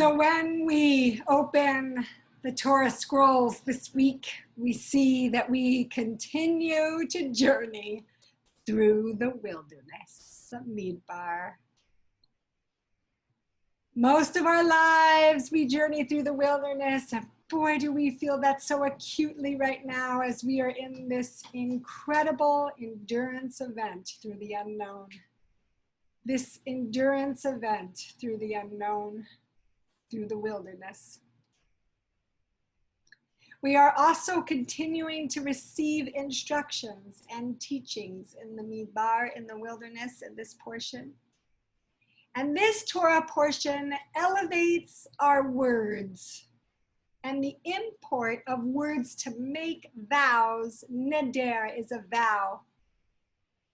So when we open the Torah scrolls this week, we see that we continue to journey through the wilderness of Midbar. Most of our lives, we journey through the wilderness, and boy, do we feel that so acutely right now as we are in this incredible endurance event through the unknown. This endurance event through the unknown, through the wilderness. We are also continuing to receive instructions and teachings in the Midbar, in the wilderness, in this portion. And this Torah portion elevates our words and the import of words to make vows. Neder is a vow.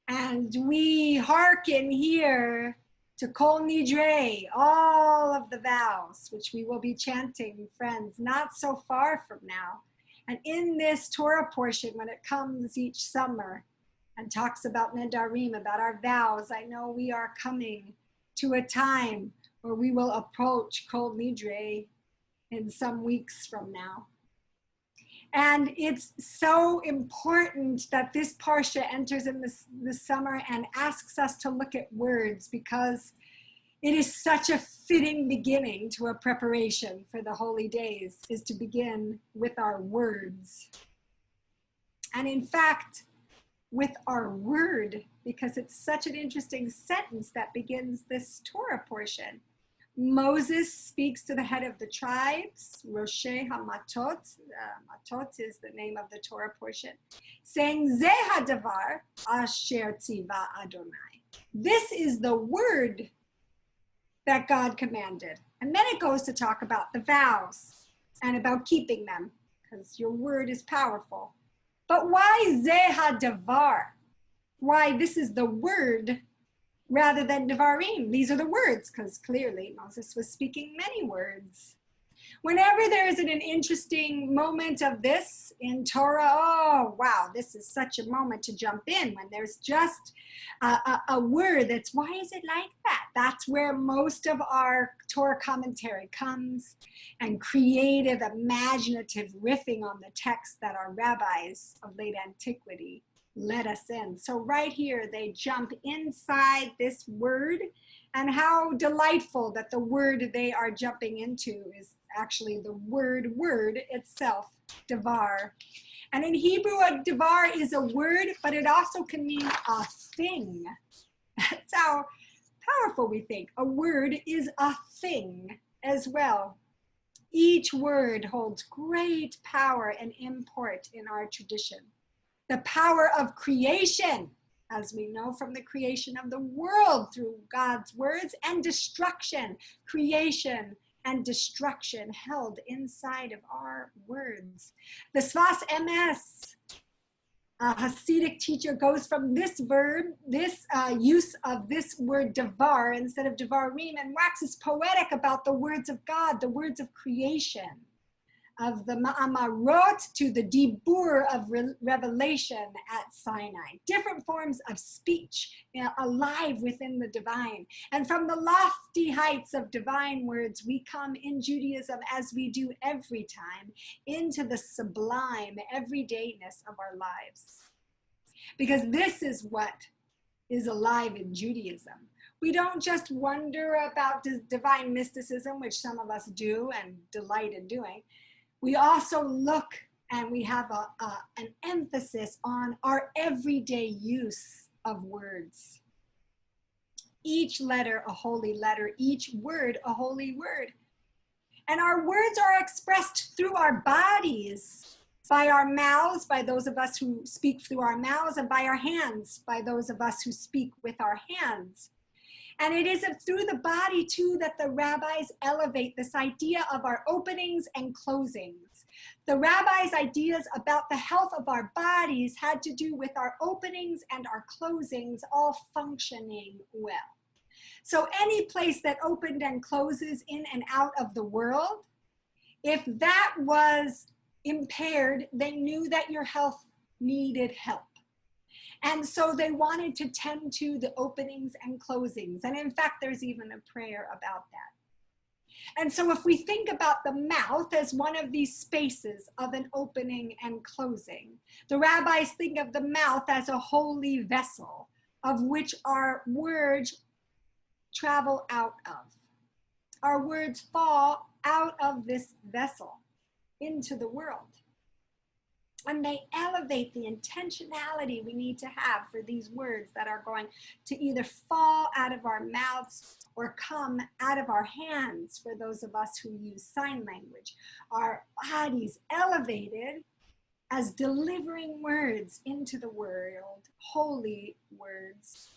And we hearken here to Kol Nidre, all of the vows, which we will be chanting, friends, not so far from now. And in this Torah portion, when it comes each summer and talks about Nedarim, about our vows, I know we are coming to a time where we will approach Kol Nidre in some weeks from now. And it's so important that this parsha enters in this summer and asks us to look at words, because it is such a fitting beginning to a preparation for the holy days, is to begin with our words. And in fact, with our word, because it's such an interesting sentence that begins this Torah portion. Moses speaks to the head of the tribes, Roshei HaMatot, Matot is the name of the Torah portion, saying, Ze hadavar asher tziva Adonai. This is the word that God commanded. And then it goes to talk about the vows and about keeping them, because your word is powerful. But why Ze hadavar? Why this is the word rather than Devarim? These are the words, because clearly Moses was speaking many words. Whenever there is an interesting moment of this in Torah, oh, wow, this is such a moment to jump in when there's just a word that's, why is it like that? That's where most of our Torah commentary comes, and creative, imaginative riffing on the text that our rabbis of late antiquity let us in. So right here, they jump inside this word, and how delightful that the word they are jumping into is actually the word itself, devar. And in Hebrew, a devar is a word, but it also can mean a thing. That's how powerful we think. A word is a thing as well. Each word holds great power and import in our tradition. The power of creation, as we know from the creation of the world through God's words, and destruction, creation and destruction held inside of our words. The Sfas Emes, a Hasidic teacher, goes from this verb, this use of this word devar instead of devarim, and waxes poetic about the words of God, the words of creation, of the Ma'amarot to the Dibur of revelation at Sinai. Different forms of speech, alive within the divine. And from the lofty heights of divine words, we come in Judaism, as we do every time, into the sublime everydayness of our lives. Because this is what is alive in Judaism. We don't just wonder about divine mysticism, which some of us do and delight in doing. We also look, and we have an emphasis on our everyday use of words. Each letter a holy letter, each word a holy word. And our words are expressed through our bodies, by our mouths, by those of us who speak through our mouths, and by our hands, by those of us who speak with our hands. And it is through the body, too, that the rabbis elevate this idea of our openings and closings. The rabbis' ideas about the health of our bodies had to do with our openings and our closings all functioning well. So any place that opened and closes in and out of the world, if that was impaired, they knew that your health needed help. And so they wanted to tend to the openings and closings. And in fact, there's even a prayer about that. And so if we think about the mouth as one of these spaces of an opening and closing, the rabbis think of the mouth as a holy vessel of which our words travel out of. Our words fall out of this vessel into the world. And they elevate the intentionality we need to have for these words that are going to either fall out of our mouths or come out of our hands for those of us who use sign language. Our bodies elevated as delivering words into the world, holy words.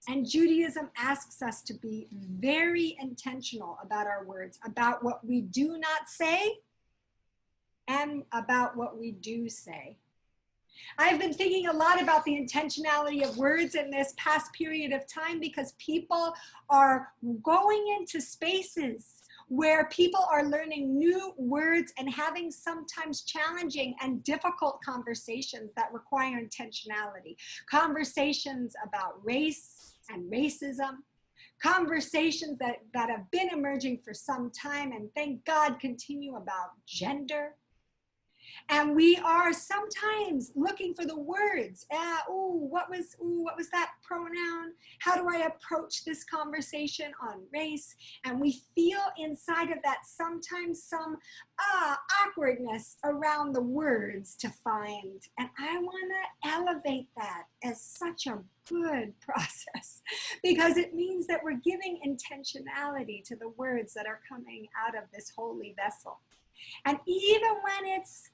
And Judaism asks us to be very intentional about our words, about what we do not say and about what we do say. I've been thinking a lot about the intentionality of words in this past period of time because people are going into spaces where people are learning new words and having sometimes challenging and difficult conversations that require intentionality. Conversations about race and racism, conversations that have been emerging for some time and thank God continue about gender. And we are sometimes looking for the words. What was that pronoun? How do I approach this conversation on race? And we feel inside of that sometimes some awkwardness around the words to find. And I want to elevate that as such a good process because it means that we're giving intentionality to the words that are coming out of this holy vessel. And even when it's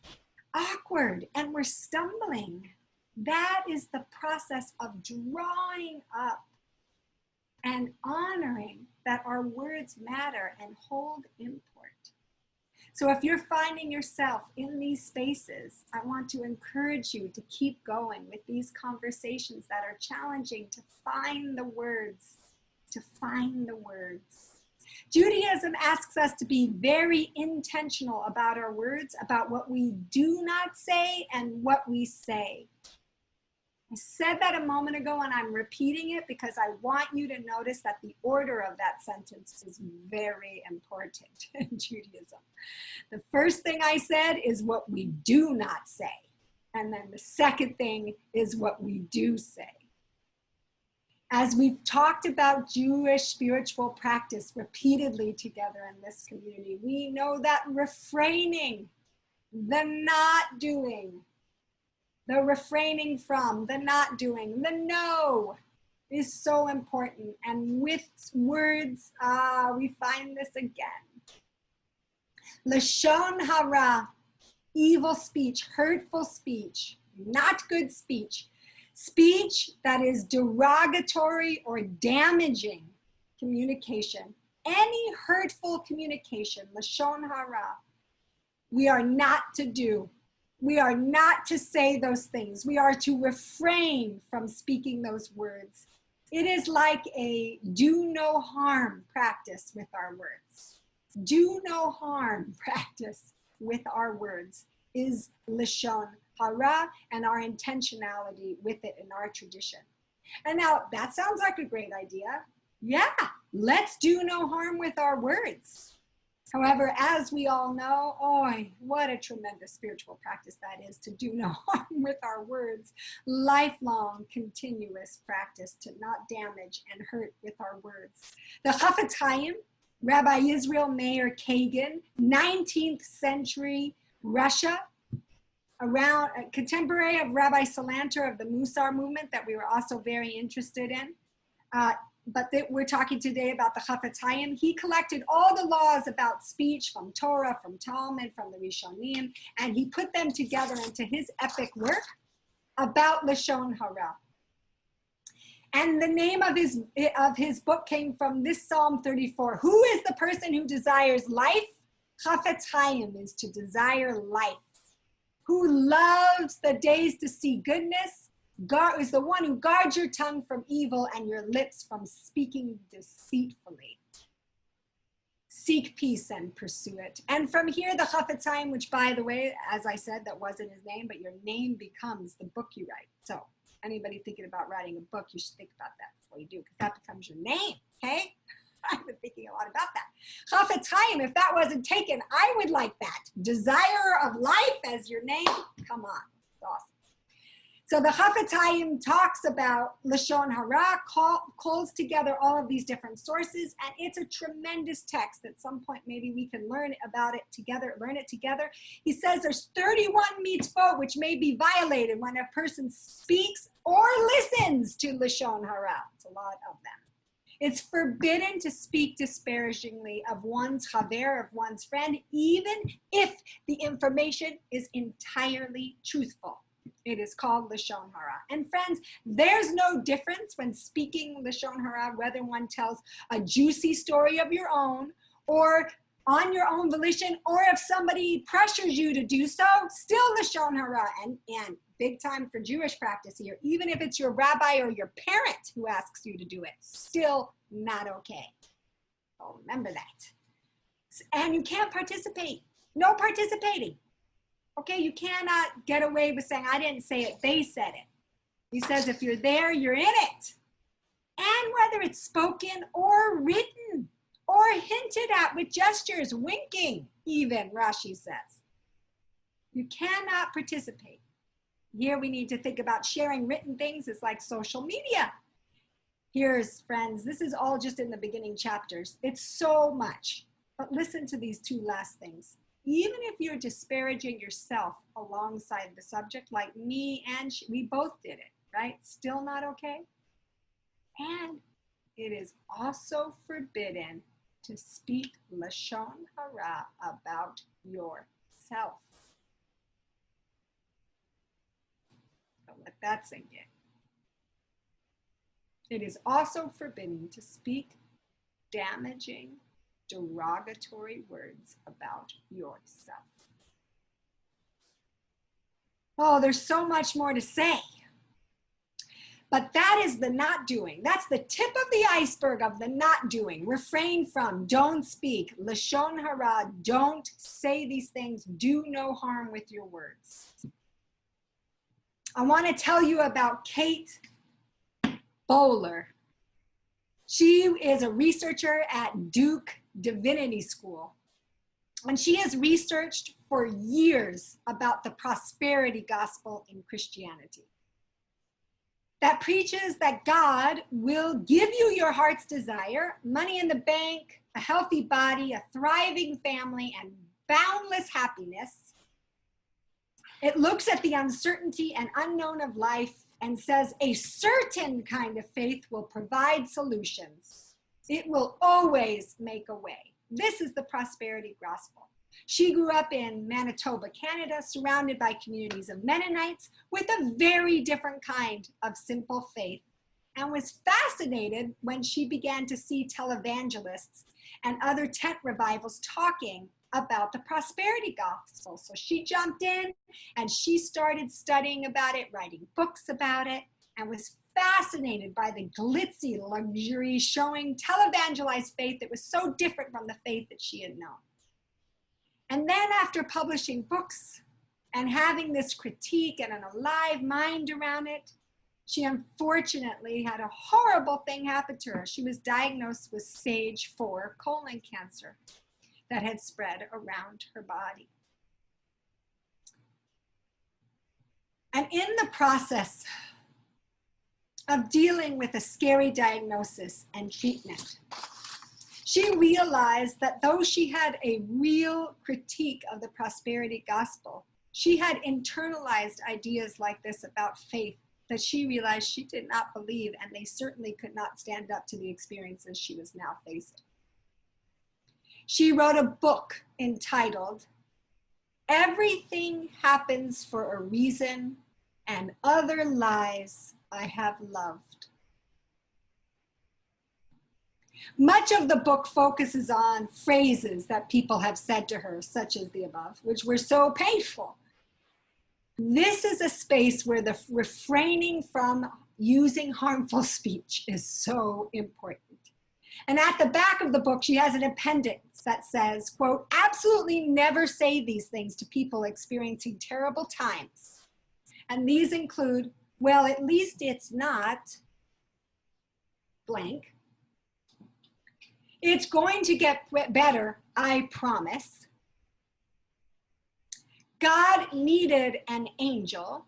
awkward and we're stumbling, that is the process of drawing up and honoring that our words matter and hold import. So if you're finding yourself in these spaces, I want to encourage you to keep going with these conversations that are challenging to find the words, Judaism asks us to be very intentional about our words, about what we do not say and what we say. I said that a moment ago and I'm repeating it because I want you to notice that the order of that sentence is very important in Judaism. The first thing I said is what we do not say. And then the second thing is what we do say. As we've talked about Jewish spiritual practice repeatedly together in this community, we know that refraining, the not doing, the refraining from, the not doing, the no is so important. And with words, we find this again. Lashon Hara, evil speech, hurtful speech, not good speech. Speech that is derogatory or damaging communication, any hurtful communication, Lashon Hara, we are not to do. We are not to say those things. We are to refrain from speaking those words. It is like a do no harm practice with our words. Do no harm practice with our words is Lashon Hara and our intentionality with it in our tradition. And now that sounds like a great idea. Yeah, let's do no harm with our words. However, as we all know, what a tremendous spiritual practice that is to do no harm with our words. Lifelong, continuous practice to not damage and hurt with our words. The Chafetz Chaim, Rabbi Israel Meir Kagan, 19th century Russia, around a contemporary of Rabbi Salanter of the Musar movement that we were also very interested in. We're talking today about the Chafetz Chaim. He collected all the laws about speech from Torah, from Talmud, from the Rishonim, and he put them together into his epic work about Lashon Hara. And the name of his book came from this Psalm 34. Who is the person who desires life? Chafetz Chaim is to desire life. Who loves the days to see goodness? God is the one who guards your tongue from evil and your lips from speaking deceitfully. Seek peace and pursue it. And from here, the Chafetz Chaim, which by the way, as I said, that wasn't his name, but your name becomes the book you write. So anybody thinking about writing a book, you should think about that before you do, because that becomes your name, okay? I've been thinking a lot about that. Chafetz Chaim, if that wasn't taken, I would like that. Desire of life as your name. Come on, it's awesome. So the Chafetz Chaim talks about Lashon Hara, calls together all of these different sources, and it's a tremendous text. At some point, maybe we can learn it together. He says there's 31 mitzvot which may be violated when a person speaks or listens to Lashon Hara. It's a lot of them. It's forbidden to speak disparagingly of one's chaver, of one's friend, even if the information is entirely truthful. It is called Lashon Hara. And friends, there's no difference when speaking Lashon Hara, whether one tells a juicy story of your own or on your own volition, or if somebody pressures you to do so, still Lashon Hara. And big time for Jewish practice here, even if it's your rabbi or your parent who asks you to do it, still not okay. Oh, remember that. And you can't participate. No participating. Okay, you cannot get away with saying, I didn't say it, they said it. He says if you're there, you're in it. And whether it's spoken or written or hinted at with gestures, winking even, Rashi says. You cannot participate. Here we need to think about sharing written things. It's like social media. Here's, friends, this is all just in the beginning chapters. It's so much. But listen to these two last things. Even if you're disparaging yourself alongside the subject, like me and we both did it, right? Still not okay? And it is also forbidden to speak Lashon Hara about yourself. So let that sink in. It is also forbidden to speak damaging, derogatory words about yourself. Oh, there's so much more to say. But that is the not doing. That's the tip of the iceberg of the not doing. Refrain from, don't speak. Lashon Hara, don't say these things. Do no harm with your words. I want to tell you about Kate Bowler. She is a researcher at Duke Divinity School. And she has researched for years about the prosperity gospel in Christianity that preaches that God will give you your heart's desire, money in the bank, a healthy body, a thriving family, and boundless happiness. It looks at the uncertainty and unknown of life and says a certain kind of faith will provide solutions. It will always make a way. This is the prosperity gospel. She grew up in Manitoba, Canada, surrounded by communities of Mennonites with a very different kind of simple faith, and was fascinated when she began to see televangelists and other tent revivals talking about the prosperity gospel. So she jumped in and she started studying about it, writing books about it, and was fascinated by the glitzy luxury showing televangelized faith that was so different from the faith that she had known. And then after publishing books and having this critique and an alive mind around it, she unfortunately had a horrible thing happen to her. She was diagnosed with stage 4 colon cancer that had spread around her body. And in the process of dealing with a scary diagnosis and treatment, she realized that though she had a real critique of the prosperity gospel, she had internalized ideas like this about faith that she realized she did not believe, and they certainly could not stand up to the experiences she was now facing. She wrote a book entitled, "Everything Happens for a Reason and Other Lies I Have Loved." Much of the book focuses on phrases that people have said to her, such as the above, which were so painful. This is a space where the refraining from using harmful speech is so important. And at the back of the book, she has an appendix that says, quote, "Absolutely never say these things to people experiencing terrible times." And these include, "Well, at least it's not blank." It's going to get better, I promise. God needed an angel.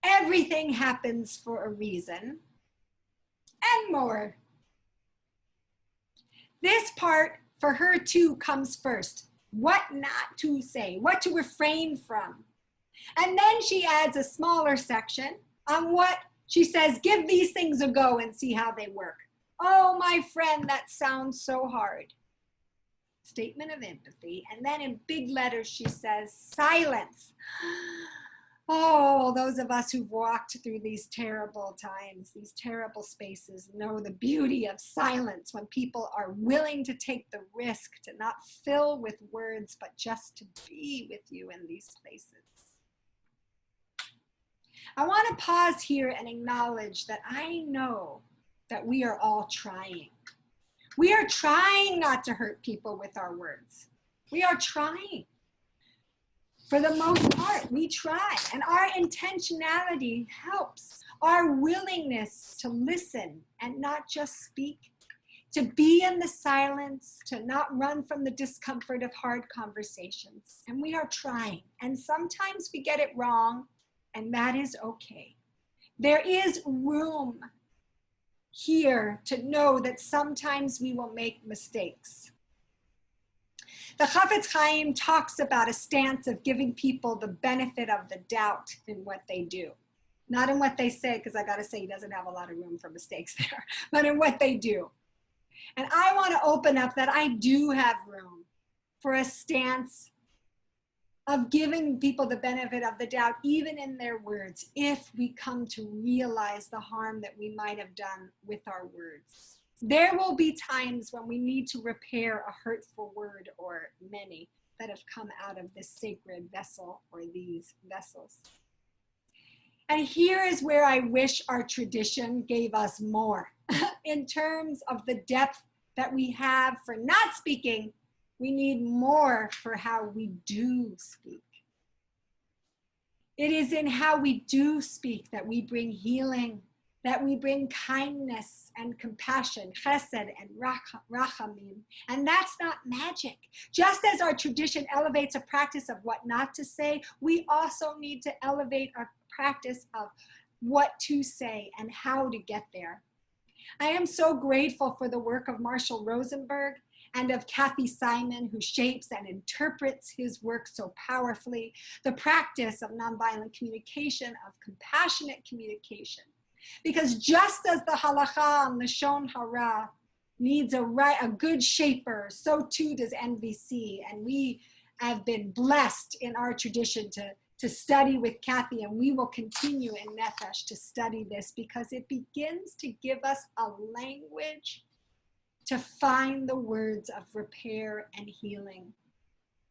Everything happens for a reason, and more. This part for her too comes first. What not to say, what to refrain from. And then she adds a smaller section on what she says, give these things a go and see how they work. Oh, my friend, that sounds so hard. Statement of empathy. And then in big letters, she says, silence. Oh, those of us who've walked through these terrible times, these terrible spaces, know the beauty of silence when people are willing to take the risk to not fill with words, but just to be with you in these places. I want to pause here and acknowledge that I know that we are all trying. We are trying not to hurt people with our words. We are trying. For the most part, we try. And our intentionality helps. Our willingness to listen and not just speak, to be in the silence, to not run from the discomfort of hard conversations. And we are trying. And sometimes we get it wrong, and that is okay. There is room here to know that sometimes we will make mistakes. The Chafetz Chaim talks about a stance of giving people the benefit of the doubt in what they do. Not in what they say, because I got to say he doesn't have a lot of room for mistakes there, but in what they do. And I want to open up that I do have room for a stance of giving people the benefit of the doubt, even in their words, if we come to realize the harm that we might have done with our words. There will be times when we need to repair a hurtful word or many that have come out of this sacred vessel or these vessels. And here is where I wish our tradition gave us more in terms of the depth that we have for not speaking. We need more for how we do speak. It is in how we do speak that we bring healing, that we bring kindness and compassion, chesed and rachamim. And that's not magic. Just as our tradition elevates a practice of what not to say, we also need to elevate our practice of what to say and how to get there. I am so grateful for the work of Marshall Rosenberg and of Kathy Simon, who shapes and interprets his work so powerfully, the practice of nonviolent communication, of compassionate communication. Because just as the halacha on Lashon Hara needs a good shaper, so too does NVC. And we have been blessed in our tradition to study with Kathy, and we will continue in Nefesh to study this because it begins to give us a language to find the words of repair and healing.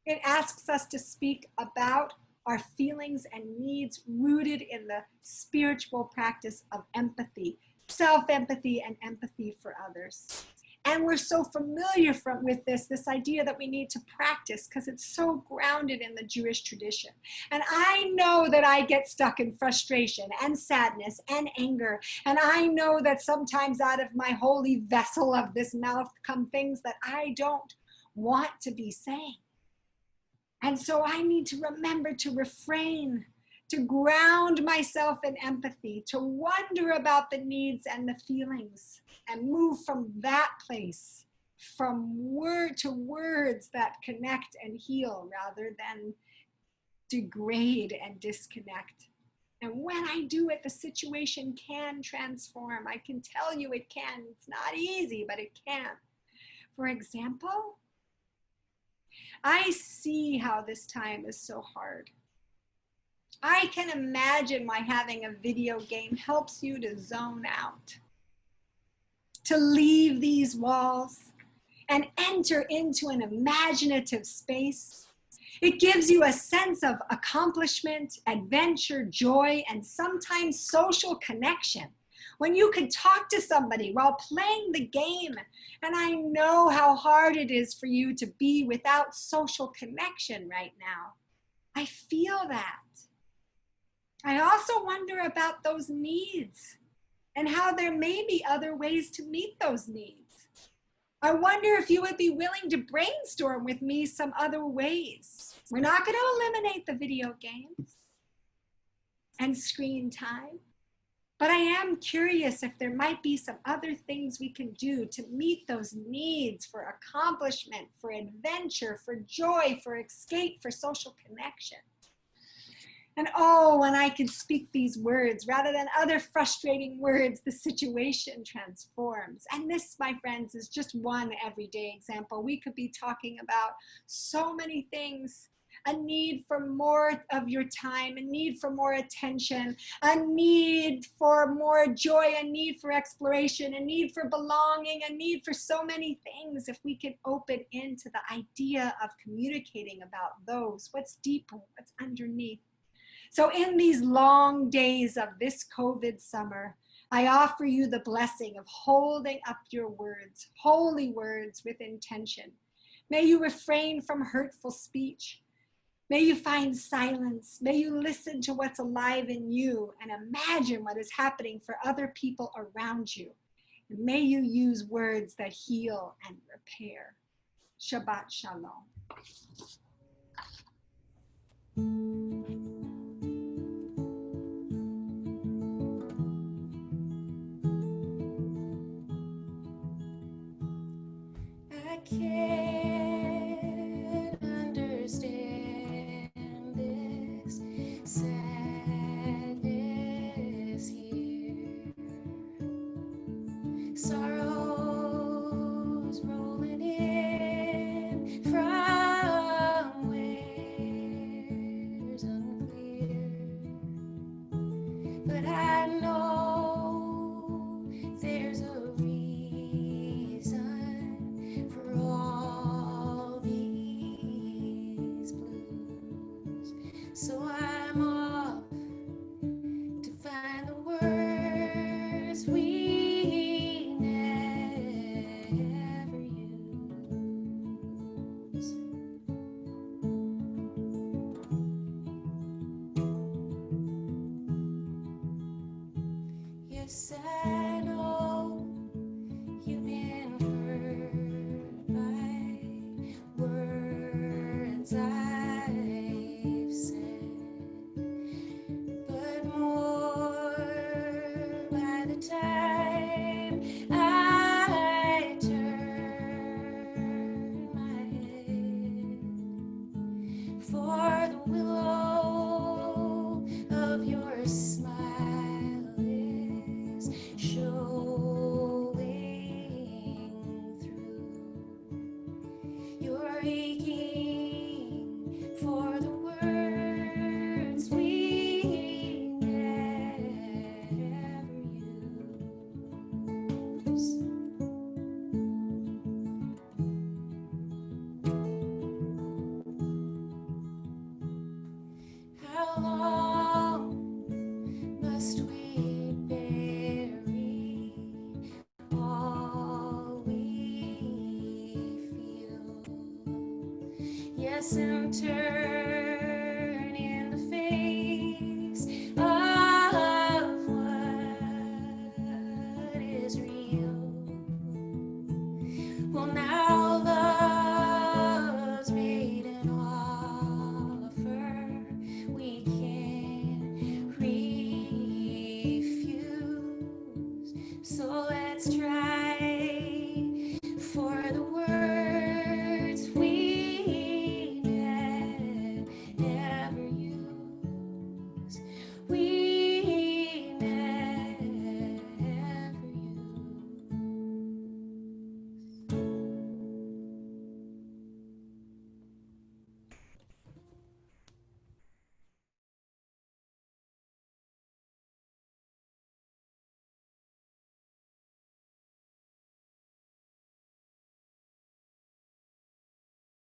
It asks us to speak about our feelings and needs rooted in the spiritual practice of empathy, self-empathy and empathy for others. And we're so familiar with this idea that we need to practice because it's so grounded in the Jewish tradition. And I know that I get stuck in frustration and sadness and anger. And I know that sometimes out of my holy vessel of this mouth come things that I don't want to be saying. And so I need to remember to refrain, to ground myself in empathy, to wonder about the needs and the feelings, and move from that place, from word to words that connect and heal rather than degrade and disconnect. And when I do it, the situation can transform. I can tell you it can. It's not easy, but it can. For example, I see how this time is so hard. I can imagine why having a video game helps you to zone out, to leave these walls and enter into an imaginative space. It gives you a sense of accomplishment, adventure, joy, and sometimes social connection. When you can talk to somebody while playing the game, and I know how hard it is for you to be without social connection right now. I feel that. I also wonder about those needs and how there may be other ways to meet those needs. I wonder if you would be willing to brainstorm with me some other ways. We're not going to eliminate the video games and screen time, but I am curious if there might be some other things we can do to meet those needs for accomplishment, for adventure, for joy, for escape, for social connection. And oh, when I can speak these words rather than other frustrating words, the situation transforms. And this, my friends, is just one everyday example. We could be talking about so many things. A need for more of your time, a need for more attention, a need for more joy, a need for exploration, a need for belonging, a need for so many things. If we can open into the idea of communicating about those, what's deeper, what's underneath. So in these long days of this COVID summer, I offer you the blessing of holding up your words, holy words with intention. May you refrain from hurtful speech. May you find silence. May you listen to what's alive in you and imagine what is happening for other people around you. And may you use words that heal and repair. Shabbat Shalom. I can't understand this sadness here. Sorrows rolling in from where's unclear. But I know there's a reason for all these blues. So I'm off to find the words we never use. Yes, I know you've been hurt by words I've said, but more by the time I turn my head, for the willow of your smile is showing through. You're aching for the words we never use. How long